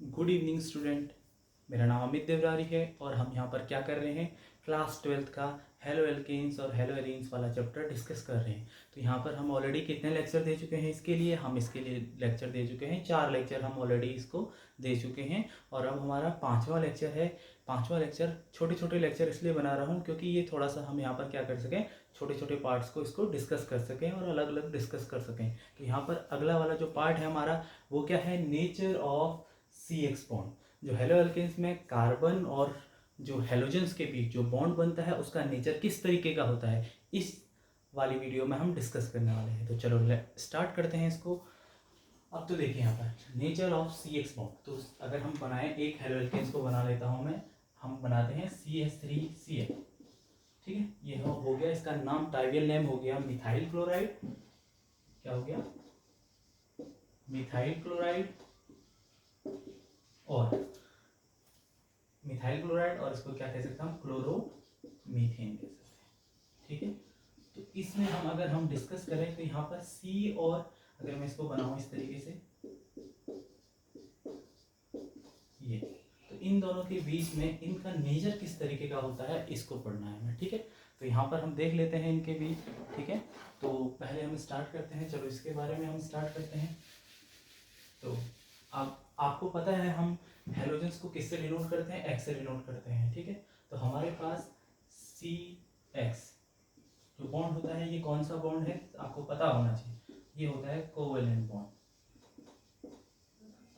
Good evening student. मेरा नाम अमित देवरारी है और हम यहाँ पर क्या कर रहे हैं, क्लास 12th का हेलो एल्केन्स और हेलो एरीन्स वाला चैप्टर डिस्कस कर रहे हैं। तो यहाँ पर हम ऑलरेडी कितने लेक्चर दे चुके हैं इसके लिए, हम इसके लिए लेक्चर दे चुके हैं 4 लेक्चर हम ऑलरेडी इसको दे चुके हैं और अब हमारा 5वां लेक्चर है। 5वां लेक्चर छोटे छोटे लेक्चर इसलिए बना रहा हूँ क्योंकि ये थोड़ा सा हम यहाँ पर क्या कर सकें, छोटे छोटे पार्ट्स को इसको डिस्कस कर सकें और अलग अलग डिस्कस कर सकें। तो यहाँ पर अगला वाला जो पार्ट है हमारा वो क्या है, नेचर ऑफ CX बॉन्ड। जो हेलो एल्केन्स में कार्बन और जो हेलोजेंस के बीच जो बॉन्ड बनता है उसका नेचर किस तरीके का होता है, इस वाली वीडियो में हम डिस्कस करने वाले हैं। तो चलो स्टार्ट करते हैं इसको। अब तो देखिए यहाँ पर नेचर ऑफ CX बॉन्ड। तो अगर हम बनाएं, एक हेलो एल्केन्स को बना लेता हूँ मैं, हम बनाते हैं CH3Cl। ठीक है, ये हो गया, इसका नाम ट्राइवियल नेम हो गया मिथाइल क्लोराइड। क्या हो गया, मिथाइल क्लोराइड और मिथाइल क्लोराइड, और इसको क्या कह सकते हैं हम, क्लोरोमीथेन कह सकते हैं। ठीक है, तो इसमें अगर हम डिस्कस करें तो यहाँ पर C और अगर मैं इसको बनाऊं इस तरीके से, ये तो इन दोनों के बीच में इनका नेचर किस तरीके का होता है इसको पढ़ना है हमें। ठीक है, तो यहाँ पर हम देख लेते हैं इनके बीच। ठीक है, तो पहले हम स्टार्ट करते हैं, चलो इसके बारे में हम स्टार्ट करते हैं। तो अब आपको पता है हम हेलोजेंस को किससे डिनोट करते हैं, X से डिनोट करते हैं। ठीक है, तो हमारे पास CX जो बॉन्ड होता है, ये कौन सा बॉन्ड है आपको पता होना चाहिए, ये होता है कोवेलेंट बॉन्ड।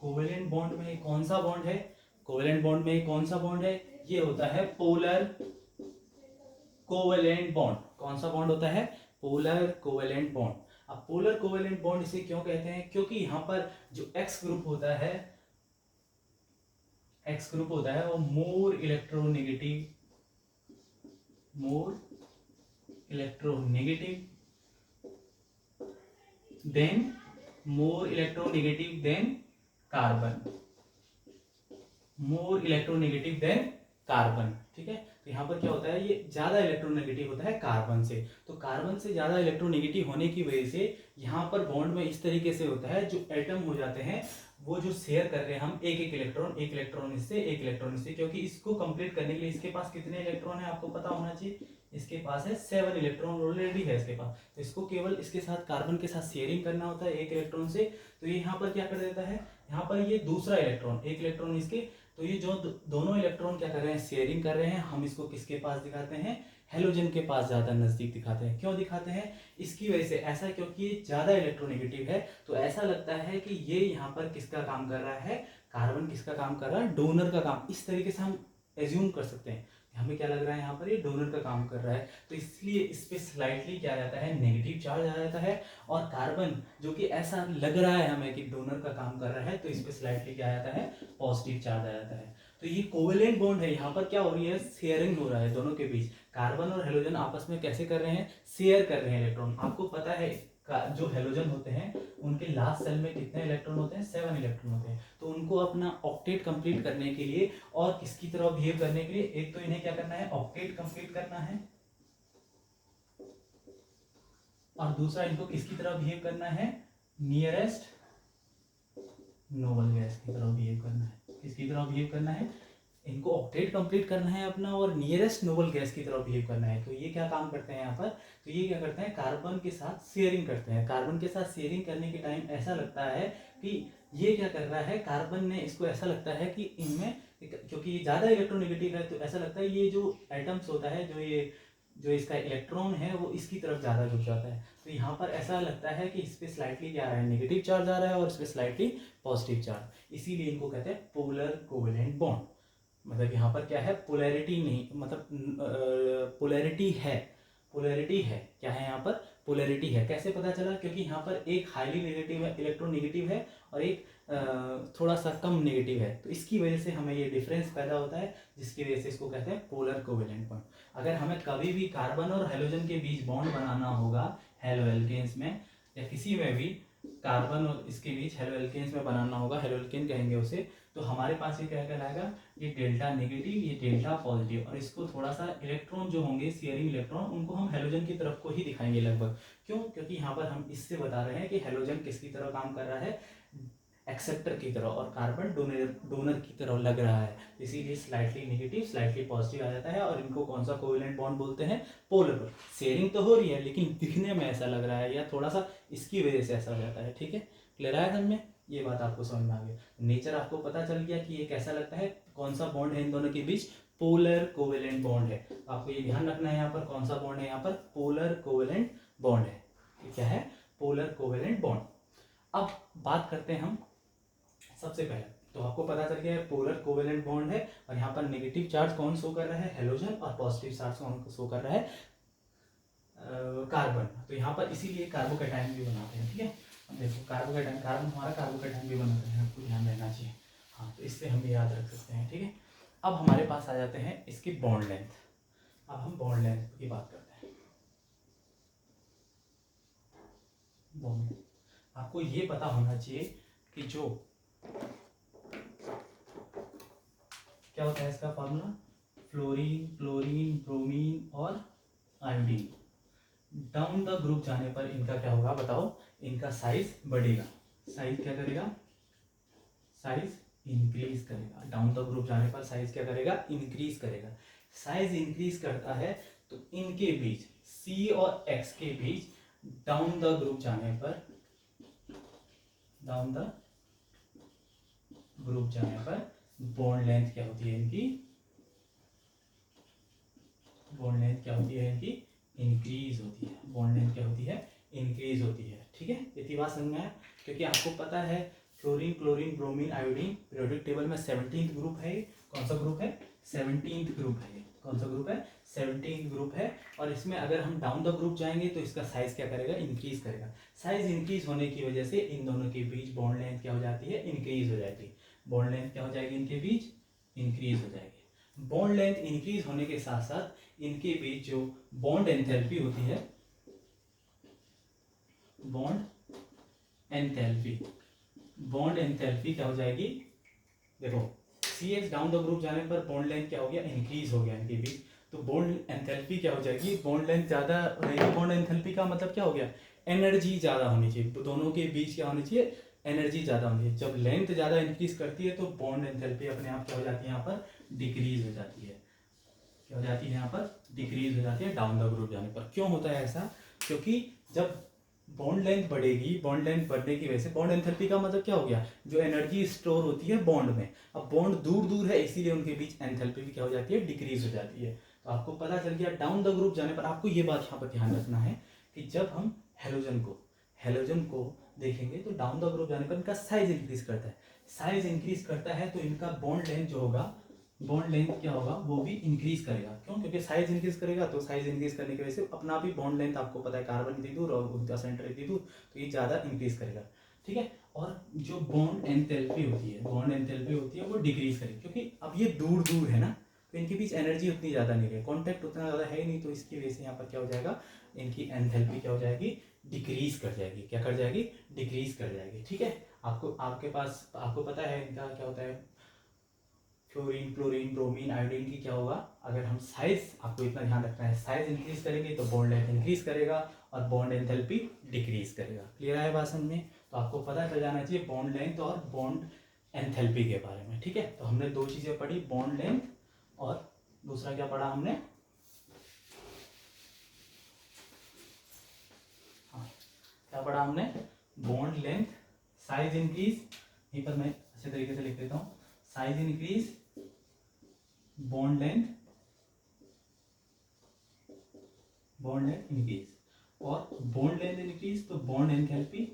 कोवेलेंट बॉन्ड में कौन सा बॉन्ड है, कोवेलेंट बॉन्ड में कौन सा बॉन्ड है, ये होता है पोलर कोवेलेंट बॉन्ड। कौन सा बॉन्ड होता है, पोलर कोवेलेंट बॉन्ड। अब पोलर कोवेलेंट बॉन्ड इसे क्यों कहते हैं, क्योंकि यहाँ पर जो X ग्रुप होता है, X ग्रुप होता है वो more electronegative than carbon, more electronegative than carbon. ठीक है, तो यहाँ पर क्या होता है, ये ज्यादा इलेक्ट्रोनेगेटिव होता है कार्बन से। तो कार्बन से ज्यादा इलेक्ट्रोनेगेटिव होने की वजह से यहाँ पर बॉन्ड में इस तरीके से होता है, जो एटम हो जाते हैं वो जो शेयर कर रहे हैं हम एक इलेक्ट्रॉन इससे, क्योंकि इसको कंप्लीट करने के लिए इसके पास कितने इलेक्ट्रॉन है आपको पता होना चाहिए, इसके पास है 7 इलेक्ट्रॉन ऑलरेडी है इसके पास। तो इसको केवल इसके साथ कार्बन के साथ शेयरिंग करना होता है एक इलेक्ट्रॉन से। तो ये यहाँ पर क्या कर देता है, यहाँ पर ये दूसरा इलेक्ट्रॉन, एक इलेक्ट्रॉन इसके, तो ये जो दोनों इलेक्ट्रॉन क्या कर रहे हैं, शेयरिंग कर रहे हैं। हम इसको किसके पास दिखाते हैं, हेलोजन के पास ज्यादा नजदीक दिखाते हैं। क्यों दिखाते हैं, इसकी वजह से ऐसा, क्योंकि ये ज्यादा इलेक्ट्रोनेगेटिव है, तो ऐसा लगता है कि ये यहाँ पर किसका काम कर रहा है, कार्बन किसका काम कर रहा है, डोनर का काम। इस तरीके से हम एज्यूम कर सकते हैं, हमें क्या लग रहा है यहाँ पर ये डोनर का काम कर रहा है। तो इसलिए इस पे स्लाइटली क्या आ जाता है, नेगेटिव चार्ज आ जाता है। और कार्बन जो कि ऐसा लग रहा है हमें कि डोनर का काम कर रहा है, तो इस पे स्लाइटली क्या आ जाता है, पॉजिटिव चार्ज आ जाता है। तो ये कोवेलेंट बॉन्ड है, यहाँ पर क्या हो रही है, शेयरिंग हो रहा है दोनों के बीच। कार्बन और हेलोजन आपस में कैसे कर रहे हैं, शेयर कर रहे हैं इलेक्ट्रॉन। आपको पता है जो हेलोजन होते हैं उनके लास्ट सेल में कितने इलेक्ट्रॉन होते हैं, 7 इलेक्ट्रॉन होते हैं। तो उनको अपना ऑक्टेट कंप्लीट करने के लिए और किसकी तरह बिहेव करने के लिए, एक तो इन्हें क्या करना है, ऑक्टेट कंप्लीट करना है, और दूसरा इनको किसकी तरह बिहेव करना है, नियरेस्ट नोबल गैस की तरह बिहेव करना है। किसकी तरह बिहेव करना है, इनको ऑक्टेट कंप्लीट करना है अपना और नियरेस्ट नोबल गैस की तरह बिहेव करना है। तो ये क्या काम करते हैं यहाँ पर, तो ये क्या करते हैं, कार्बन के साथ शेयरिंग करते हैं। कार्बन के साथ शेयरिंग करने के टाइम ऐसा लगता है कि ये क्या कर रहा है, कार्बन ने इसको ऐसा लगता है कि इनमें, क्योंकि ये ज्यादा इलेक्ट्रोनेगेटिव है, तो ऐसा लगता है ये जो एटम्स होता है, जो इसका इलेक्ट्रॉन है वो इसकी तरफ ज्यादा झुक जाता है। तो यहाँ पर ऐसा लगता है कि इस पे स्लाइटली क्या आ रहा है, नेगेटिव चार्ज आ रहा है और इस पे स्लाइटली पॉजिटिव चार्ज। इसीलिए इनको कहते हैं पोलर कोवेलेंट बॉन्ड। मतलब यहाँ पर क्या है, पोलैरिटी नहीं, मतलब पोलैरिटी है क्या है, यहाँ पर पोलैरिटी है। कैसे पता चला, क्योंकि यहाँ पर एक हाईली नेगेटिव है, इलेक्ट्रोनेगेटिव है, और एक थोड़ा सा कम नेगेटिव है। तो इसकी वजह से हमें ये डिफरेंस पैदा होता है, जिसकी वजह से इसको कहते हैं पोलर कोवेलेंट बॉन्ड। अगर हमें कभी भी कार्बन और हेलोजन के बीच बॉन्ड बनाना होगा हेलो एल्केन्स में, या किसी में भी कार्बन और इसके बीच हेलो एल्केन्स में बनाना होगा, हेलो एल्केन कहेंगे उसे, तो हमारे पास ये क्या कहलाएगा, ये डेल्टा नेगेटिव, ये डेल्टा पॉजिटिव, और इसको थोड़ा सा इलेक्ट्रॉन जो होंगे शेयरिंग इलेक्ट्रॉन, उनको हम हेलोजन की तरफ को ही दिखाएंगे लगभग। क्यों, क्योंकि यहाँ पर हम इससे बता रहे हैं कि हेलोजन किसकी तरह काम कर रहा है, एक्सेप्टर की तरह और कार्बन डोनर की तरह लग रहा है, इसीलिए स्लाइटली नेगेटिव स्लाइटली पॉजिटिव आ जाता है। और इनको कौन सा कोवेलेंट बॉन्ड बोलते हैं? पोलर। शेयरिंग तो हो रही है लेकिन दिखने में ऐसा लग रहा है या थोड़ा सा इसकी वजह से ऐसा हो जाता है। ठीक है, क्लियर है समझ में? ये बात आपको समझ में आ गई। नेचर आपको पता चल गया कि ये कैसा लगता है, कौन सा बॉन्ड है इन दोनों के बीच? पोलर कोवेलेंट बॉन्ड है। आपको ये ध्यान रखना है, यहाँ पर कौन सा बॉन्ड है? यहाँ पर पोलर कोवेलेंट बॉन्ड है। क्या है? Polar covalent bond. अब बात करते हैं हम सबसे पहले, तो आपको पता चल गया है पोलर कोवेलेंट बॉन्ड है और यहाँ पर नेगेटिव चार्ज कौन शो कर रहा है? हेलोजन। और पॉजिटिव चार्ज कौन शो कर रहा है? कार्बन। तो यहाँ पर इसीलिए कार्बोकैटायन भी बनाते हैं। ठीक है, अब देखो कार्बोकैटायन, कार्बन हमारा कार्बोकैटायन भी बनाते हैं, आपको ध्यान रहना चाहिए। हाँ, तो इससे हम याद रख सकते हैं। ठीक है, अब हमारे पास आ जाते हैं इसकी बॉन्ड लेंथ। अब हम बॉन्ड लेंथ की बात करते हैं। बॉन्ड, आपको ये पता होना चाहिए कि जो क्या होता है इसका फॉर्मूला? फ्लोरीन, क्लोरीन, ब्रोमीन और आयोडीन। डाउन द ग्रुप जाने पर इनका क्या होगा बताओ? इनका साइज बढ़ेगा। साइज क्या करेगा? साइज इंक्रीज करेगा। डाउन द ग्रुप जाने पर साइज क्या करेगा? इंक्रीज करेगा। साइज इंक्रीज करता है तो इनके बीच C और X के बीच डाउन द ग्रुप जाने पर, डाउन द ग्रुप जाने पर बॉन्ड लेंथ क्या होती है इनकी? बॉन्ड लेंथ क्या होती है इनकी? इंक्रीज होती है। बॉन्ड लेंथ क्या होती है? इंक्रीज होती है। ठीक है, इतनी बात समझ में आया? क्योंकि आपको पता है fluorine, chlorine, bromine, iodine periodic table में 17th ग्रुप है। कौन सा ग्रुप है? 17th ग्रुप है। कौन सा ग्रुप है? 17th ग्रुप है। और इसमें अगर हम डाउन द ग्रुप जाएंगे तो इसका साइज क्या करेगा? इंक्रीज करेगा। साइज इंक्रीज होने की वजह से इन दोनों के बीच बॉन्ड लेंथ क्या हो जाती है? इंक्रीज हो जाती है। बॉन्ड लेंथ क्या हो जाएगी इनके बीच? इंक्रीज हो जाएगी। बॉन्ड लेंथ इंक्रीज होने के साथ साथ इनके बीच जो बॉन्ड एंथैल्पी होती है, बॉन्ड एंथैल्पी, बॉन्ड एंथैल्पी क्या हो जाएगी? देखो CH डाउन द ग्रुप जाने पर बॉन्ड लेंथ क्या हो गया? इंक्रीज हो गया इनके बीच। तो बॉन्ड एंथैल्पी क्या हो जाएगी? बॉन्ड लेंथ ज्यादा रहेगी। बॉन्ड एंथैल्पी का मतलब क्या हो गया? एनर्जी ज्यादा होनी चाहिए। तो दोनों के बीच क्या होनी चाहिए? एनर्जी ज्यादा होनी चाहिए। जब लेंथ ज्यादा इंक्रीज करती है तो बॉन्ड एंथैल्पी अपने आप क्या हो जाती है? यहाँ पर डिक्रीज हो जाती है। क्या हो जाती है? यहाँ पर डिक्रीज हो जाती है डाउन द ग्रुप जाने पर। क्यों होता है ऐसा? क्योंकि जब बॉन्ड लेंथ बढ़ेगी, बॉन्ड लेंथ बढ़ने की वजह से बॉन्ड एंथैल्पी का मतलब क्या हो गया? जो एनर्जी स्टोर होती है बॉन्ड में, अब बॉन्ड दूर दूर है इसीलिए उनके बीच एंथैल्पी भी क्या हो जाती है? डिक्रीज हो जाती है। तो आपको पता चल गया डाउन द ग्रुप जाने पर। आपको ये बात यहाँ पर ध्यान रखना है कि जब हम हेलोजन को देखेंगे तो डाउन द ग्रुप जाने पर इनका साइज इंक्रीज करता है। साइज इंक्रीज करता है तो इनका बॉन्ड लेंथ जो होगा, बॉन्ड लेंथ क्या होगा? वो भी इंक्रीज करेगा। क्यों? क्योंकि साइज इंक्रीज करेगा तो साइज इंक्रीज करने की वजह से अपना भी बॉन्ड लेंथ, आपको पता है कार्बन इतनी दूर और उनका सेंटर इतनी दूर, तो ये ज़्यादा इंक्रीज करेगा। ठीक है, और जो बॉन्ड एंथैल्पी होती है, बॉन्ड एंथैल्पी होती है वो डिक्रीज करेगी। क्योंकि अब ये दूर दूर है ना, तो इनके बीच एनर्जी उतनी ज़्यादा नहीं है, कॉन्टैक्ट उतना ज़्यादा है ही नहीं, तो इसकी वजह से यहाँ पर क्या हो जाएगा? इनकी एंथैल्पी क्या हो जाएगी? डिक्रीज कर जाएगी। क्या कर जाएगी? डिक्रीज कर जाएगी। ठीक है, आपको आपके पास आपको पता है इनका क्या होता है? फ्लोरीन, क्लोरीन, ब्रोमीन, आयोडीन की क्या होगा? अगर हम साइज, आपको इतना ध्यान रखना है, साइज इंक्रीज करेंगे तो बॉन्ड लेंथ इंक्रीज करेगा और बॉन्ड एंथैल्पी डिक्रीज करेगा। क्लियर है बात समझ में? तो आपको पता चल जाना चाहिए बॉन्ड लेंथ और बॉन्ड एंथैल्पी के बारे में। ठीक है, तो हमने दो चीजें पढ़ी, बॉन्ड लेंथ और दूसरा क्या पढ़ा हमने? हाँ, क्या पढ़ा हमने? बॉन्ड लेंथ, साइज इंक्रीज, यहीं पर मैं अच्छे तरीके से लिख देता हूँ, size increase, bond length, bond length increase, और बॉन्ड लेंथ इंक्रीज तो बॉन्ड एंथैल्पी,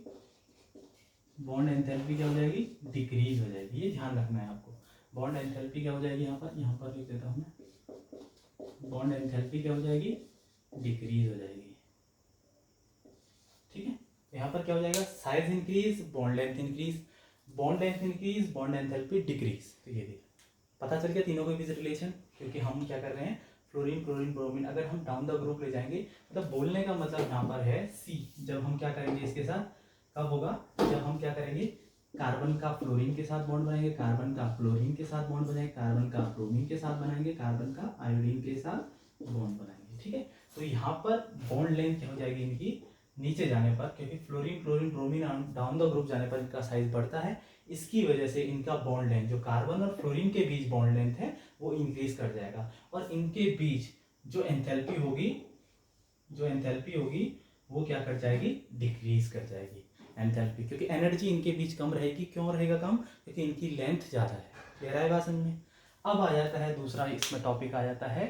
बॉन्ड एंथैल्पी क्या हो जाएगी? डिक्रीज हो जाएगी। ये ध्यान रखना है आपको। बॉन्ड एंथैल्पी क्या हो जाएगी? यहाँ पर लिख देता हूँ मैं, बॉन्ड एंथैल्पी क्या हो जाएगी? डिक्रीज हो जाएगी। ठीक है, यहाँ पर क्या हो जाएगा? Size increase, bond length increase, bond length increase, bond enthalpy decrease. तो ये देखिए पता चल गया तीनों के बीच रिलेशन। क्योंकि हम क्या कर रहे हैं? फ्लोरीन, क्लोरीन, ब्रोमीन, अगर हम डाउन द ग्रुप ले जाएंगे, मतलब बोलने का मतलब यहाँ पर है C। जब हम क्या करेंगे इसके साथ? कब होगा? जब हम क्या करेंगे? कार्बन का फ्लोरीन के साथ बॉन्ड बनाएंगे, कार्बन का क्लोरीन के साथ बॉन्ड बनाएंगे, कार्बन का ब्रोमीन के साथ बनाएंगे, कार्बन का आयोडीन के साथ बॉन्ड बनाएंगे। ठीक है, तो यहाँ पर बॉन्ड लेंथ क्या हो जाएगी इनकी? नीचे जाने पर, क्योंकि fluorine chlorine bromine down the group जाने पर इनका साइज बढ़ता है, इसकी वजह से इनका बॉन्ड लेंथ, जो कार्बन और फ्लोरीन के बीच बॉन्ड लेंथ है वो इंक्रीज कर जाएगा, और इनके बीच जो एंथैल्पी होगी, वो क्या कर जाएगी, डिक्रीज कर जाएगी एंथैल्पी, क्योंकि एनर्जी इनके बीच कम रहेगी। क्यों रहेगा कम, क्योंकि इनकी लेंथ ज़्यादा है। क्लियर है बात समझ में। अब आ जाता है दूसरा इसमें टॉपिक आ जाता है,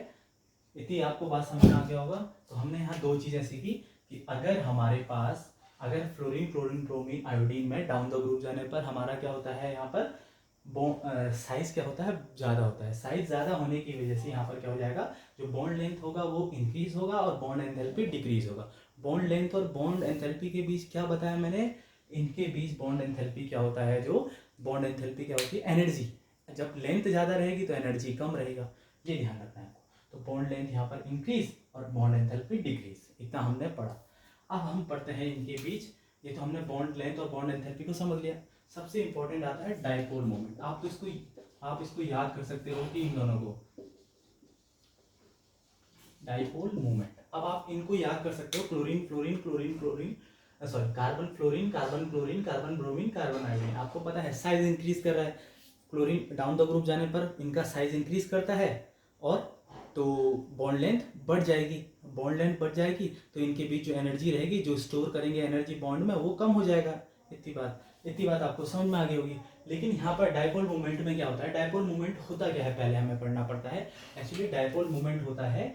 इतनी आपको बात समझ में आ गया होगा। तो हमने यहाँ दो चीज़ें सीखी कि अगर हमारे पास, अगर फ्लोरीन क्लोरीन ब्रोमीन आयोडीन में डाउन द ग्रुप जाने पर हमारा क्या होता है, यहाँ पर साइज क्या होता है, ज़्यादा होता है। साइज ज़्यादा होने की वजह से यहाँ पर क्या हो जाएगा, जो बॉन्ड लेंथ होगा वो इंक्रीज होगा और बॉन्ड एंथैल्पी डिक्रीज होगा। बॉन्ड लेंथ और बॉन्ड एंथैल्पी के बीच क्या बताया मैंने, इनके बीच बॉन्ड एंथैल्पी क्या होता है, जो बॉन्ड एंथैल्पी क्या होती है, एनर्जी। जब लेंथ ज़्यादा रहेगी तो एनर्जी कम रहेगा, ये ध्यान रखना है आपको। तो बॉन्ड लेंथ यहाँ पर इंक्रीज और बॉन्ड एंथैल्पी डिक्रीज, इतना हमने पढ़ा। अब हम पढ़ते हैं इनके बीच, ये तो हमने बॉन्ड लेंथ और बॉन्ड एंथैल्पी को समझ लिया। सबसे इंपॉर्टेंट आता है डाइपोल मोमेंट। आप इसको याद कर सकते हो कि इन दोनों को डाइपोल मोमेंट। अब आप इनको याद कर सकते हो, chlorine fluorine chlorine chlorine sorry carbon fluorine carbon chlorine carbon bromine carbon iodine. आपको पता है साइज इंक्रीज कर रहा है, क्लोरीन डाउन द ग्रुप जाने पर इनका साइज इंक्रीज करता है, और तो बॉन्ड लेंथ बढ़ जाएगी। बॉन्ड लेंथ बढ़ जाएगी तो इनके बीच जो एनर्जी रहेगी, जो स्टोर करेंगे एनर्जी बॉन्ड में, वो कम हो जाएगा। इतनी बात आपको समझ में आ गई होगी। लेकिन यहाँ पर डाइपोल मोमेंट में क्या होता है, डाइपोल मोमेंट होता क्या है, पहले हमें पढ़ना पड़ता है। एक्चुअली डाइपोल मोमेंट होता है,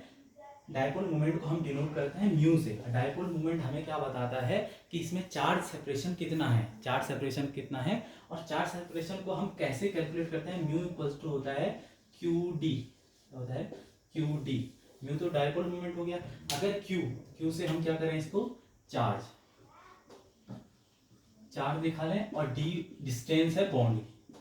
डाइपोल मोमेंट को हम डिनोट करते हैं म्यू से। डाइपोल मोमेंट हमें क्या बताता है कि इसमें चार्ज सेपरेशन कितना है, चार्ज सेपरेशन कितना है, और चार्ज सेपरेशन को हम कैसे कैलकुलेट करते हैं। म्यू इक्वल्स टू होता है क्यू डी, होता है क्यू डी। म्यू तो डाइपोल मोमेंट हो गया। अगर क्यू से हम क्या करें, इसको चार्ज दिखा लें, और डी डिस्टेंस है बॉन्ड की,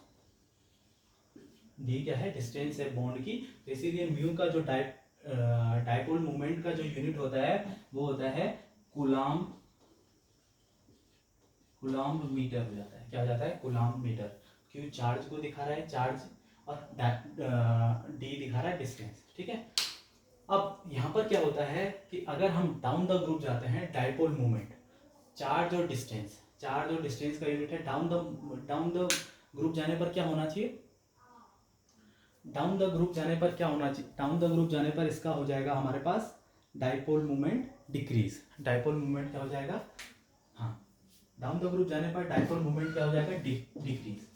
डी क्या है, डिस्टेंस है बॉन्ड की। तो इसीलिए म्यू का जो डाइपोल मोमेंट का जो यूनिट होता है वो होता है कूलाम मीटर हो जाता है। क्या हो जाता है, कूलाम मीटर। क्यों चार्ज को दिखा रहा है, चार्ज, और डी दिखा रहा है डिस्टेंस। ठीक है। अब यहाँ पर क्या होता है कि अगर हम डाउन द ग्रुप जाते हैं, डाइपोल मोमेंट, चार्ज और डिस्टेंस का यूनिट है। डाउन द ग्रुप जाने पर क्या होना चाहिए, डाउन द ग्रुप जाने पर क्या होना चाहिए, डाउन द ग्रुप जाने पर इसका हो जाएगा हमारे पास dipole moment decrease. Dipole moment क्या हो जाएगा, हाँ, डाउन द ग्रुप जाने पर डाइपोल मोमेंट क्या हो जाएगा, डिक्रीज।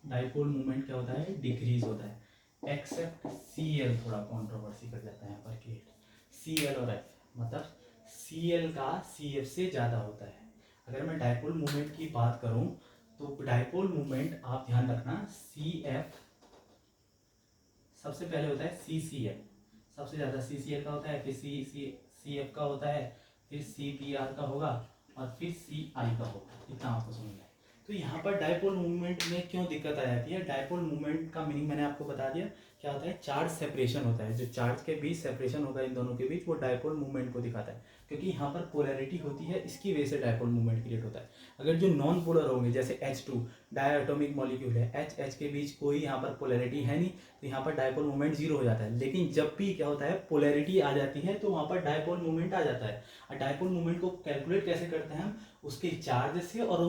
डाइपोल मोमेंट क्या होता है, डिक्रीज होता है। एक्सेप्ट Cl, थोड़ा कंट्रोवर्सी कर जाता है यहाँ पर कि Cl और F, मतलब Cl का Cf से ज़्यादा होता है। अगर मैं डाइपोल मोमेंट की बात करूँ तो डाइपोल मोमेंट आप ध्यान रखना, Cf सबसे पहले होता है CCl, सबसे ज़्यादा CCl का होता है, फिर CF का होता है, फिर CPr का होगा, और फिर CI का होगा। इतना आपको समझना है। तो यहाँ पर डाइपोल मूवमेंट में क्यों दिक्कत आ जाती है, डाइपोल मूवमेंट का मीनिंग मैंने आपको बता दिया। क्या होता है, चार्ज सेपरेशन होता है, जो चार्ज के बीच सेपरेशन होगा इन दोनों के बीच, वो डाइपोल मूवमेंट को दिखाता है। क्योंकि यहाँ पर पोलैरिटी होती है, इसकी वजह से डाइपोल मूवमेंट क्रिएट होता है। अगर जो नॉन पोलर होंगे, जैसे H2 डायटोमिक मॉलिक्यूल है, H के बीच कोई यहाँ पर पोलैरिटी है नहीं, तो यहाँ पर डाइपोल मूवमेंट जीरो हो जाता है। लेकिन जब भी क्या होता है, पोलैरिटी आ जाती है, तो वहाँ पर डाइपोल मूवमेंट आ जाता है। और डाइपोल मूवमेंट को कैलकुलेट कैसे करते हैं हम, उसके चार्ज से और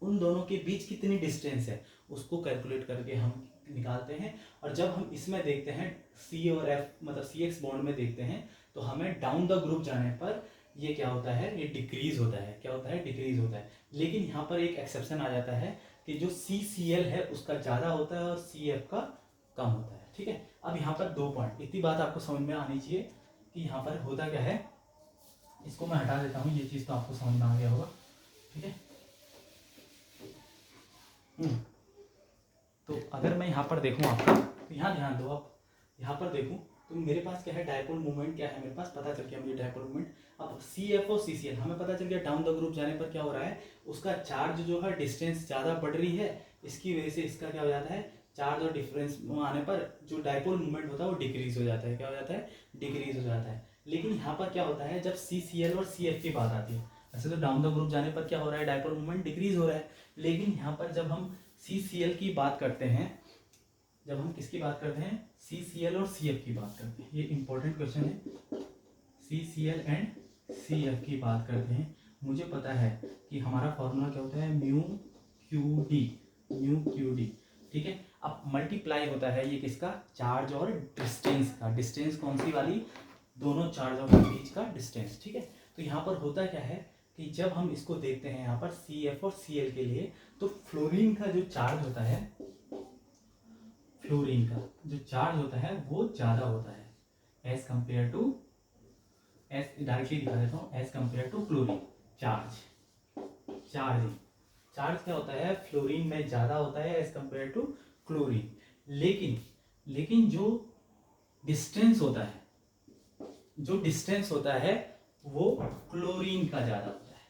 उन दोनों के बीच कितनी डिस्टेंस है उसको कैलकुलेट करके हम निकालते हैं। और जब हम इसमें देखते हैं C और F, मतलब CX बॉन्ड में देखते हैं, तो हमें डाउन द ग्रुप जाने पर ये क्या होता है, ये डिक्रीज होता है। क्या होता है, डिक्रीज होता है। लेकिन यहाँ पर एक एक्सेप्शन आ जाता है कि जो CCl है उसका ज़्यादा होता है और CF का कम होता है। ठीक है। अब यहाँ पर दो पॉइंट, इतनी बात आपको समझ में आनी चाहिए कि यहाँ पर होता क्या है। इसको मैं हटा देता हूँ, ये चीज़ तो आपको समझ में आ गया होगा। ठीक है। तो अगर मैं यहाँ पर देखूँ आपका, तो यहाँ ध्यान दो, आप यहाँ पर देखूँ तो मेरे पास क्या है, डाइपोल मूवमेंट क्या है, मेरे पास पता चल गया मुझे डाइपोल मूवमेंट। अब CF और CCl हमें पता चल गया, डाउन द ग्रुप जाने पर क्या हो रहा है, उसका चार्ज जो है डिस्टेंस ज़्यादा बढ़ रही है, इसकी वजह से इसका क्या हो जाता है, चार्ज और डिफरेंस आने पर जो डाइपोल मूवमेंट होता है वो डिक्रीज हो जाता है। क्या हो जाता है, डिक्रीज हो जाता है। लेकिन यहाँ पर क्या होता है, जब CCl और CF की बात आती है, वैसे तो डाउन द ग्रुप जाने पर क्या हो रहा है, डाइपोल मूवमेंट डिक्रीज हो रहा है। लेकिन यहाँ पर जब हम CCl की बात करते हैं, जब हम किसकी बात करते हैं, CCl और CF की बात करते हैं, ये इंपॉर्टेंट क्वेश्चन है, CCl एंड CF की बात करते हैं, मुझे पता है कि हमारा फॉर्मूला क्या होता है, म्यू क्यू डी। ठीक है, अब मल्टीप्लाई होता है ये किसका, चार्ज और डिस्टेंस का। डिस्टेंस कौन सी वाली, दोनों चार्जों के बीच का डिस्टेंस। ठीक है, तो यहाँ पर होता क्या है कि जब हम इसको देखते हैं यहाँ पर CF और Cl के लिए, तो फ्लोरीन का जो चार्ज होता है, फ्लोरीन का जो चार्ज होता है वो ज़्यादा होता है as compared to, as directly दिखा देता हूँ, as compared to chlorine. Charge क्या होता है, फ्लोरीन में ज़्यादा होता है एज कंपेयर टू क्लोरीन। लेकिन जो डिस्टेंस होता है, वो क्लोरीन का ज़्यादा होता है।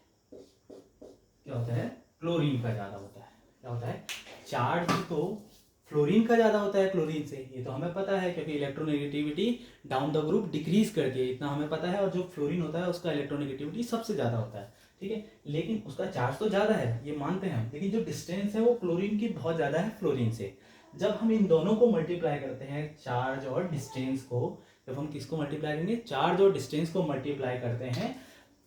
क्या होता है, क्लोरीन का ज़्यादा होता है। क्या होता है, चार्ज तो फ्लोरीन का ज़्यादा होता है क्लोरीन से, ये तो हमें पता है, क्योंकि electronegativity down the group decrease करती है, इतना हमें पता है। और जो फ्लोरीन होता है उसका इलेक्ट्रोनेगेटिविटी सबसे ज़्यादा होता है। ठीक है, लेकिन उसका चार्ज तो ज़्यादा है, ये मानते हैं हम, लेकिन जो डिस्टेंस है वो क्लोरीन की बहुत ज़्यादा है फ्लोरीन से। जब हम इन दोनों को मल्टीप्लाई करते हैं, चार्ज और डिस्टेंस को, जब हम किसको मल्टीप्लाई करेंगे, चार्ज और डिस्टेंस को मल्टीप्लाई करते हैं,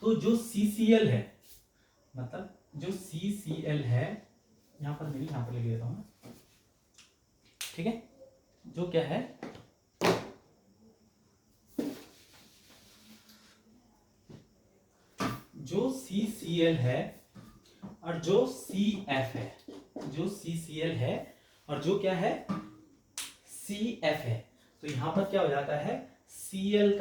तो जो CCl है, मतलब जो CCl है, यहाँ पर लिख देता हूँ। ठीक है, जो क्या है, जो CCl है और जो CF है, जो CCl है और जो क्या है, CF है, तो यहां पर क्या हो जाता है, Cl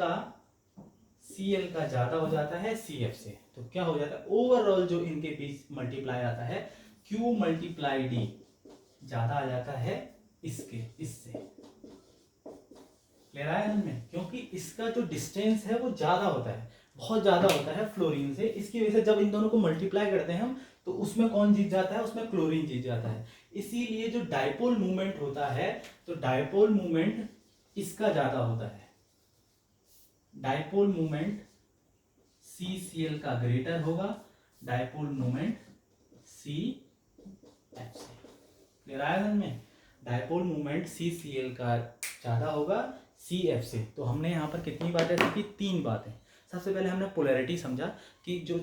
का ज्यादा हो जाता है CF से। तो क्या हो जाता है, ओवरऑल जो इनके बीच मल्टीप्लाई आता है, Q मल्टीप्लाई D ज्यादा आ जाता है इससे। क्लियर है हमें, क्योंकि इसका जो डिस्टेंस है वो ज्यादा होता है, बहुत ज्यादा होता है फ्लोरीन से। इसकी वजह से जब इन दोनों को मल्टीप्लाई करते हैं हम, तो उसमें कौन जीत जाता है, उसमें क्लोरीन जीत जाता है। इसीलिए जो डाइपोल मूवमेंट होता है, तो डाइपोल मूवमेंट इसका ज्यादा होता है। डाइपोल मूवमेंट CCl का ग्रेटर होगा, डाइपोल मूवमेंट CF से। क्लियर है हमें, डाइपोल मूवमेंट CCl का ज्यादा होगा CF से। तो हमने यहाँ पर कितनी बातें सीखी, 3 बातें। सबसे पहले हमने पोलैरिटी समझा कि जो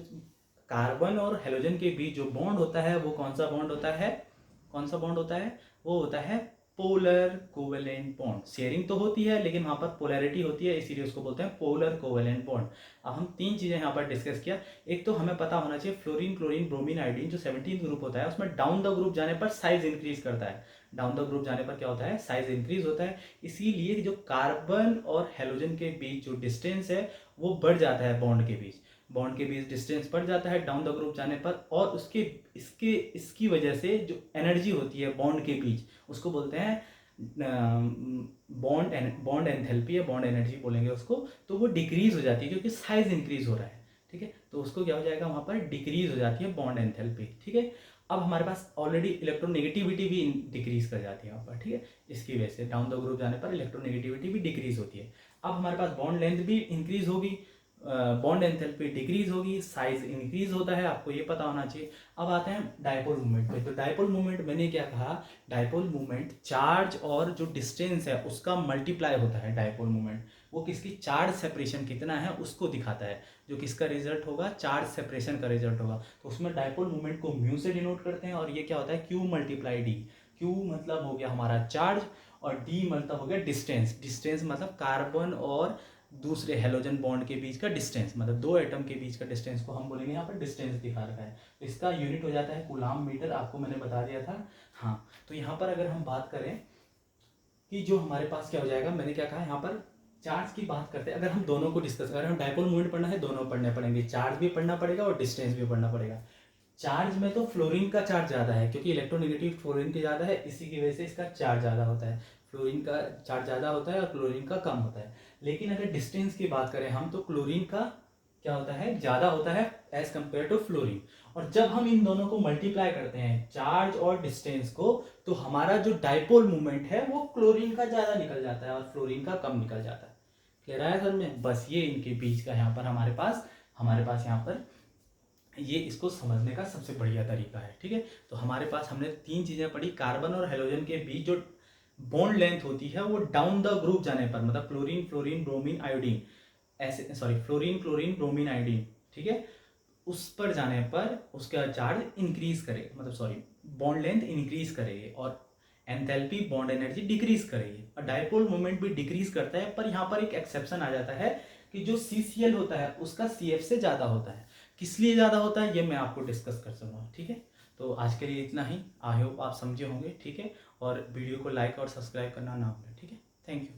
कार्बन और हेलोजन के बीच जो बॉन्ड होता है वो कौन सा बॉन्ड होता है, वो होता है पोलर कोवेलेंट बॉन्ड। शेयरिंग तो होती है लेकिन वहाँ पर पोलैरिटी होती है, इसीलिए उसको बोलते हैं पोलर कोवेलेंट बॉन्ड। अब हम 3 चीज़ें यहाँ पर डिस्कस किया। एक तो हमें पता होना चाहिए फ्लोरीन, क्लोरीन, ब्रोमीन, आयोडीन जो 17th ग्रुप होता है, उसमें डाउन द ग्रुप जाने पर साइज इंक्रीज करता है। डाउन द ग्रुप जाने पर क्या होता है, साइज इंक्रीज होता है। इसीलिए जो कार्बन और हेलोजन के बीच जो डिस्टेंस है वो बढ़ जाता है, बॉन्ड के बीच डिस्टेंस बढ़ जाता है डाउन द ग्रुप जाने पर। और उसके इसकी वजह से जो एनर्जी होती है बॉन्ड के बीच, उसको बोलते हैं बॉन्ड एंथैल्पी या बॉन्ड एनर्जी बोलेंगे उसको। तो वो डिक्रीज हो जाती है क्योंकि साइज इंक्रीज हो रहा है। ठीक है, तो उसको क्या हो जाएगा, वहाँ पर डिक्रीज हो जाती है बॉन्ड एंथैल्पी। ठीक है, अब हमारे पास ऑलरेडी इलेक्ट्रोनेगेटिविटी भी डिक्रीज कर जाती है वहाँ पर। ठीक है, इसकी वजह से डाउन द ग्रुप जाने पर इलेक्ट्रोनेगेटिविटी भी डिक्रीज होती है। अब हमारे पास बॉन्ड लेंथ भी इंक्रीज होगी, बॉन्ड एंथैल्पी डिक्रीज होगी, साइज इंक्रीज होता है, आपको ये पता होना चाहिए। अब आते हैं डाइपोल मूवमेंट पे। तो डाइपोल मूवमेंट मैंने क्या कहा, डाइपोल मूवमेंट चार्ज और जो डिस्टेंस है उसका मल्टीप्लाई होता है। डाइपोल मूवमेंट वो किसकी चार्ज सेपरेशन कितना है उसको दिखाता है, जो किसका रिजल्ट होगा, चार्ज सेपरेशन का रिजल्ट होगा। तो उसमें डाइपोल मूवमेंट को म्यू से डिनोट करते हैं, और ये क्या होता है, Q मल्टीप्लाई D। Q मतलब हो गया हमारा चार्ज और D मतलब हो गया डिस्टेंस मतलब कार्बन और दूसरे हेलोजन बॉन्ड के बीच का डिस्टेंस, मतलब 2 एटम के बीच का डिस्टेंस को हम बोलेंगे यहाँ पर डिस्टेंस दिखा रखा है। तो इसका यूनिट हो जाता है कूलाम मीटर, आपको मैंने बता दिया था। हाँ, तो यहाँ पर अगर हम बात करें कि जो हमारे पास क्या हो जाएगा, मैंने क्या कहा, यहाँ पर चार्ज की बात करते हैं। अगर हम दोनों को डिस्कस करें, हम डाइपोल मूवमेंट पढ़ना है, दोनों पढ़ने पड़ेंगे, चार्ज भी पढ़ना पड़ेगा और डिस्टेंस भी पढ़ना पड़ेगा। चार्ज में तो फ्लोरीन का चार्ज ज़्यादा है क्योंकि इलेक्ट्रोनेगेटिव फ्लोरीन के ज़्यादा है, इसी की वजह से इसका चार्ज ज़्यादा होता है। फ्लोरीन का चार्ज ज़्यादा होता है और क्लोरीन का कम होता है। लेकिन अगर डिस्टेंस की बात करें हम, तो क्लोरीन का क्या होता है, ज़्यादा होता है एज कंपेयर टू फ्लोरीन। और जब हम इन दोनों को मल्टीप्लाई करते हैं, चार्ज और डिस्टेंस को, तो हमारा जो डाइपोल मूवमेंट है वो क्लोरीन का ज़्यादा निकल जाता है और फ्लोरीन का कम निकल जाता है। क्लियर है सर में, बस ये इनके बीच का यहाँ पर हमारे पास यहाँ पर ये इसको समझने का सबसे बढ़िया तरीका है। ठीक है, तो हमारे पास हमने 3 चीज़ें पढ़ी। कार्बन और हेलोजन के बीच जो बॉन्ड लेंथ होती है वो डाउन द ग्रुप जाने पर, मतलब क्लोरीन, फ्लोरीन, ब्रोमीन, आयोडीन, ऐसे sorry fluorine chlorine bromine iodine, ठीक है, उस पर जाने पर उसका चार्ज इंक्रीज करेगा, मतलब सॉरी बॉन्ड लेंथ इंक्रीज करेगी और एंथैल्पी बॉन्ड एनर्जी डिक्रीज करेगी और डायपोल मोमेंट भी डिक्रीज करता है। पर यहाँ पर एक एक्सेप्शन आ जाता है कि जो CCl होता है उसका CF से ज़्यादा होता है। किस लिए ज़्यादा होता है ये मैं आपको डिस्कस कर सकूँगा, ठीक है। तो आज के लिए इतना ही, आई होप आप समझे होंगे, ठीक है। और वीडियो को लाइक और सब्सक्राइब करना ना भूलें, ठीक है। Thank you.